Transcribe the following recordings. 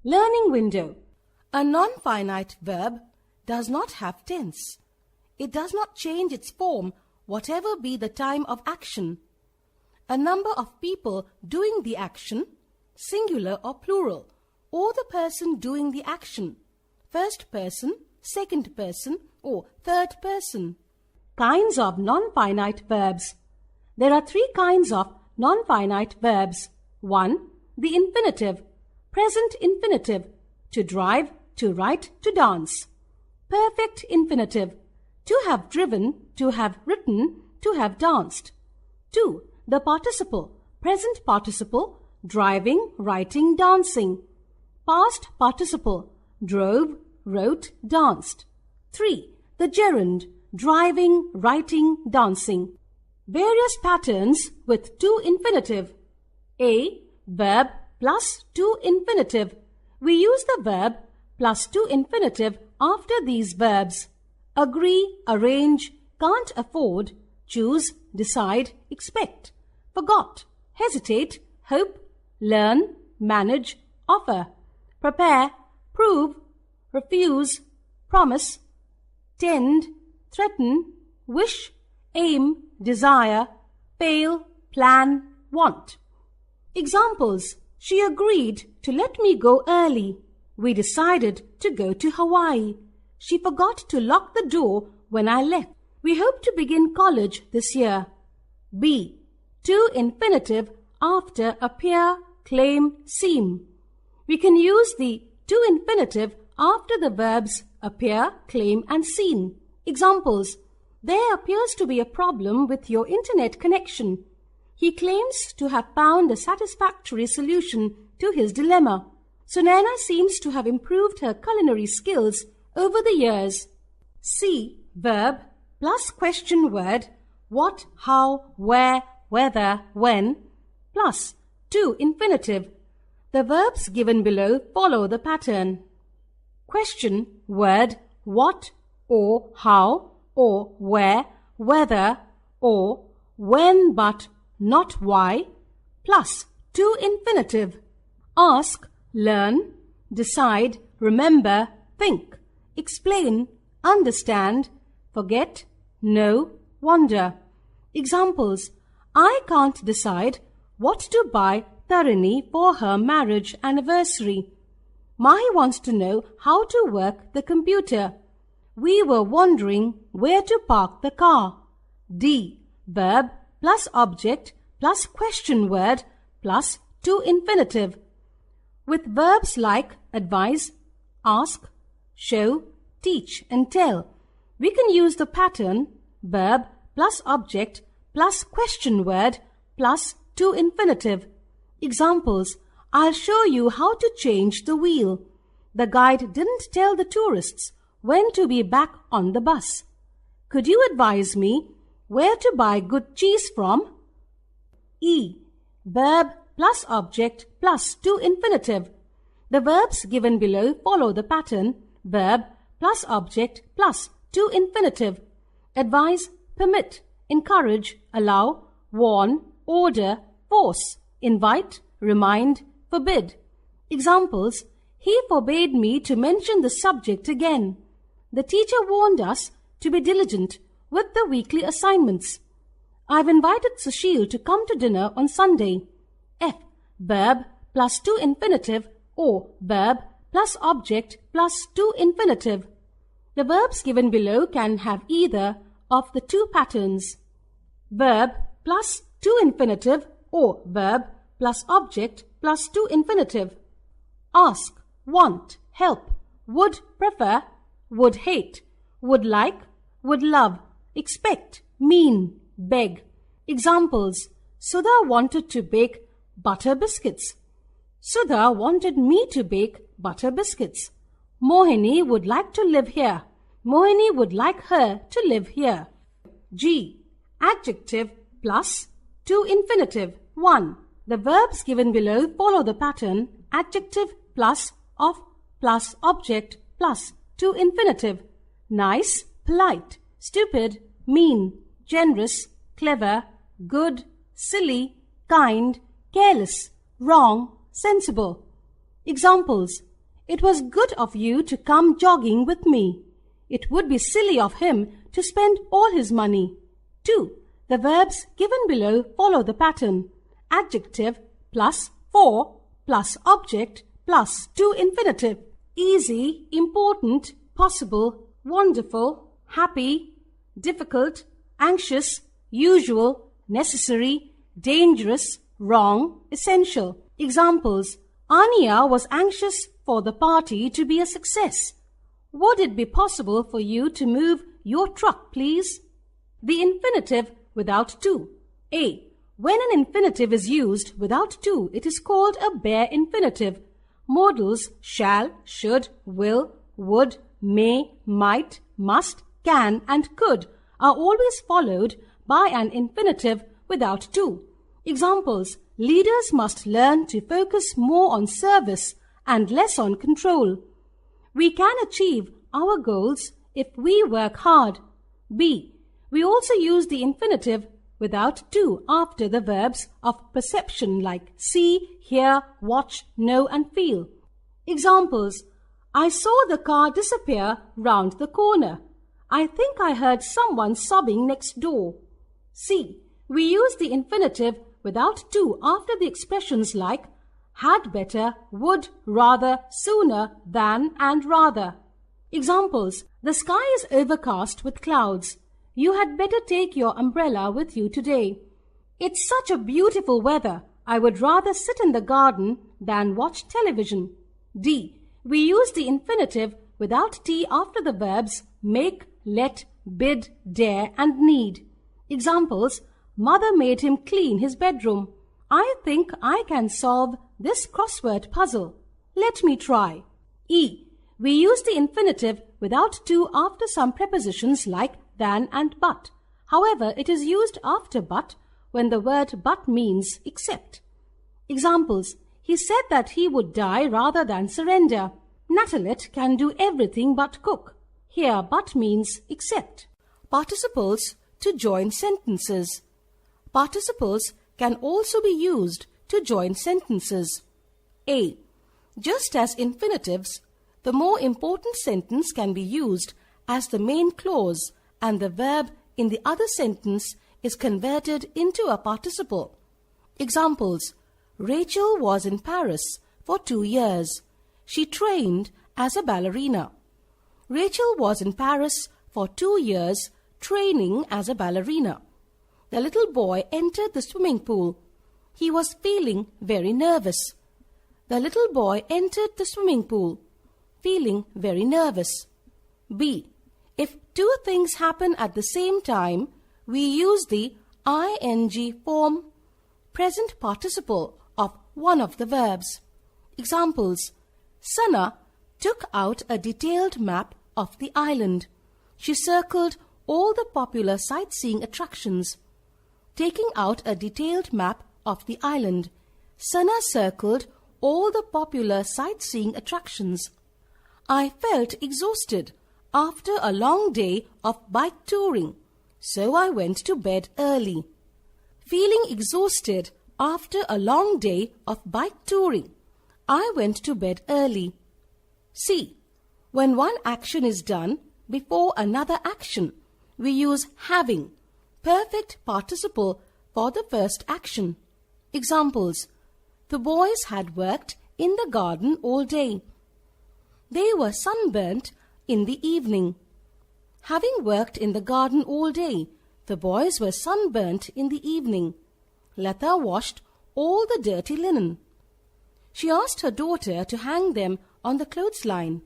Learning window. A non-finite verb does not have tense. It does not change its form, whatever be the time of action. A number of people doing the action, singular or plural, or the person doing the action, first person, second person, or third person. Kinds of non-finite verbs. There are three kinds of non-finite verbs. 1. The infinitive, present infinitive, to drive, to write, to dance. Perfect infinitive, to have driven, to have written, to have danced. 2. The participle, present participle, driving, writing, dancing. Past participle, drove, wrote, danced. 3. The gerund, driving, writing, dancing. Various patterns with to infinitive. A. Verb plus to infinitive. We use the verb plus to infinitive after these verbs. Agree, arrange, can't afford, choose, decide, expect. Forgot, hesitate, hope, learn, manage, offer. Prepare, prove, refuse, promise, tend, threaten, wish, aim, desire, fail, plan, want. Examples. She agreed to let me go early. We decided to go to Hawaii. She forgot to lock the door when I left. We hope to begin college this year. B. To infinitive after appear, claim, seem. We can use the to infinitive after the verbs appear, claim, and seem. Examples. There appears to be a problem with your internet connection. He claims to have found a satisfactory solution to his dilemma. Sunana seems to have improved her culinary skills over the years. C. Verb plus question word, what, how, where, whether, when, plus to infinitive. The verbs given below follow the pattern. Question word, what, or how, or where, whether, or when but not why, plus to infinitive. Ask, learn, decide, remember, think, explain, understand, forget, know, wonder. Examples. I can't decide what to buy Tarini for her marriage anniversary. Mai wants to know how to work the computer. We were wondering where to park the car. D. Verb plus object plus question word plus to infinitive. With verbs like advise, ask, show, teach, and tell, we can use the pattern verb plus object plus question word plus to infinitive. Examples. I'll show you how to change the wheel. The guide didn't tell the tourists when to be back on the bus. Could you advise me where to buy good cheese from? E. Verb plus object plus to infinitive. The verbs given below follow the pattern verb plus object plus to infinitive. Advise, permit, encourage, allow, warn, order, force, invite, remind, forbid. Examples. He forbade me to mention the subject again. The teacher warned us to be diligent with the weekly assignments. I've invited Sushil to come to dinner on Sunday. F. Verb plus to infinitive or verb plus object plus to infinitive. The verbs given below can have either of the two patterns. Verb plus to infinitive or verb plus object plus to infinitive. Ask, want, help, would prefer, would hate, would like, would love, expect, mean, beg. Examples. Sudha wanted to bake butter biscuits. Sudha wanted me to bake butter biscuits. Mohini would like to live here. Mohini would like her to live here. G. Adjective plus to infinitive. 1. The verbs given below follow the pattern adjective plus of plus object plus to infinitive. Nice, polite, stupid, mean, generous, clever, good, silly, kind, careless, wrong, sensible. Examples. It was good of you to come jogging with me. It would be silly of him to spend all his money. 2. The verbs given below follow the pattern. Adjective plus for plus object plus to infinitive. Easy, important, possible, wonderful, happy, difficult, anxious, usual, necessary, dangerous, wrong, essential. Examples. Anya was anxious for the party to be a success. Would it be possible for you to move your truck, please? The infinitive without to. A. When an infinitive is used without to, it is called a bare infinitive. Modals shall, should, will, would, may, might, must, can, and could are always followed by an infinitive without to. Examples. Leaders must learn to focus more on service and less on control. We can achieve our goals if we work hard. B. We also use the infinitive without to after the verbs of perception like see, hear, watch, know, and feel. Examples. I saw the car disappear round the corner. I think I heard someone sobbing next door. C. We use the infinitive without to after the expressions like had better, would, rather, sooner, than, and rather. Examples. The sky is overcast with clouds. You had better take your umbrella with you today. It's such a beautiful weather. I would rather sit in the garden than watch television. D. We use the infinitive without T after the verbs make, let, bid, dare, and need. Examples. Mother made him clean his bedroom. I think I can solve this crossword puzzle. Let me try. E. We use the infinitive without to after some prepositions like than and but. However, it is used after but when the word but means except. Examples. He said that he would die rather than surrender. Natalet can do everything but cook. Here, but means except. Participles to join sentences. Participles can also be used to join sentences. A. Just as infinitives, the more important sentence can be used as the main clause and the verb in the other sentence is converted into a participle. Examples. Rachel was in Paris for 2 years. She trained as a ballerina. Rachel was in Paris for 2 years training as a ballerina. The little boy entered the swimming pool. He was feeling very nervous. The little boy entered the swimming pool, feeling very nervous. B. If two things happen at the same time, we use the ing form present participle of one of the verbs. Examples. Sana took out a detailed map of the island. She circled all the popular sightseeing attractions. Taking out a detailed map of the island, Sana circled all the popular sightseeing attractions. I felt exhausted after a long day of bike touring, so I went to bed early. Feeling exhausted after a long day of bike touring, I went to bed early. C. When one action is done before another action, we use having, perfect participle for the first action. Examples. The boys had worked in the garden all day. They were sunburnt in the evening. Having worked in the garden all day, the boys were sunburnt in the evening. Lata washed all the dirty linen. She asked her daughter to hang them on the clothesline.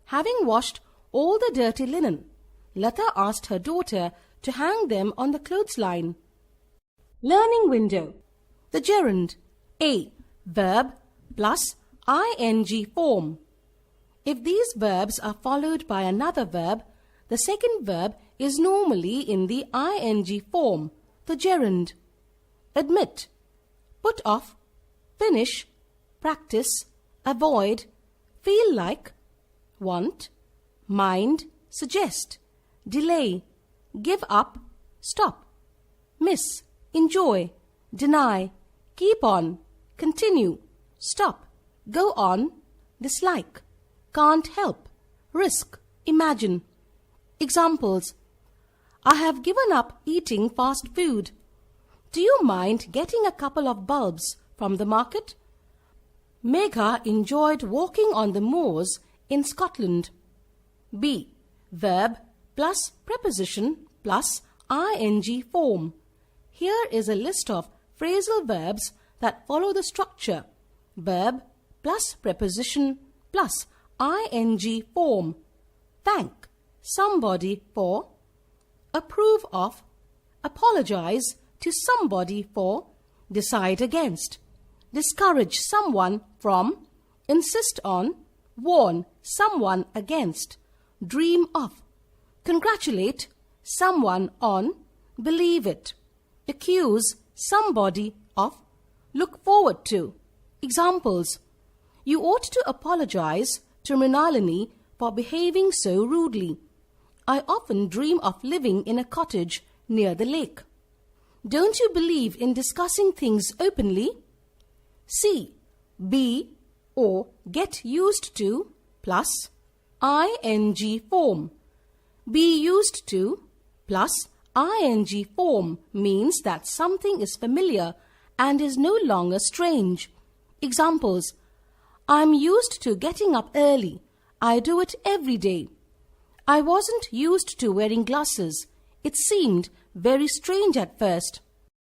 Having washed all the dirty linen, Lata asked her daughter to hang them on the clothesline. Learning window. The gerund. A. Verb plus ing form. If these verbs are followed by another verb, the second verb is normally in the ing form, the gerund. Admit, put off, finish, practice, avoid, feel like, want, mind, suggest, delay, give up, stop, miss, enjoy, deny, keep on, continue, stop, go on, dislike, can't help, risk, imagine. Examples: I have given up eating fast food. Do you mind getting a couple of bulbs from the market? Megha enjoyed walking on the moors in Scotland. B. Verb plus preposition plus ing form. Here is a list of phrasal verbs that follow the structure: verb plus preposition plus ing form. Thank somebody for, approve of, apologize to somebody for, decide against, discourage someone from, insist on, warn someone against, dream of, congratulate someone on, believe it, accuse somebody of, look forward to. Examples: You ought to apologize to Mrinalini for behaving so rudely. I often dream of living in a cottage near the lake. Don't you believe in discussing things openly? C. Be or get used to plus ing form. Be used to plus ing form means that something is familiar and is no longer strange. Examples: I'm used to getting up early. I do it every day. I wasn't used to wearing glasses. It seemed very strange at first.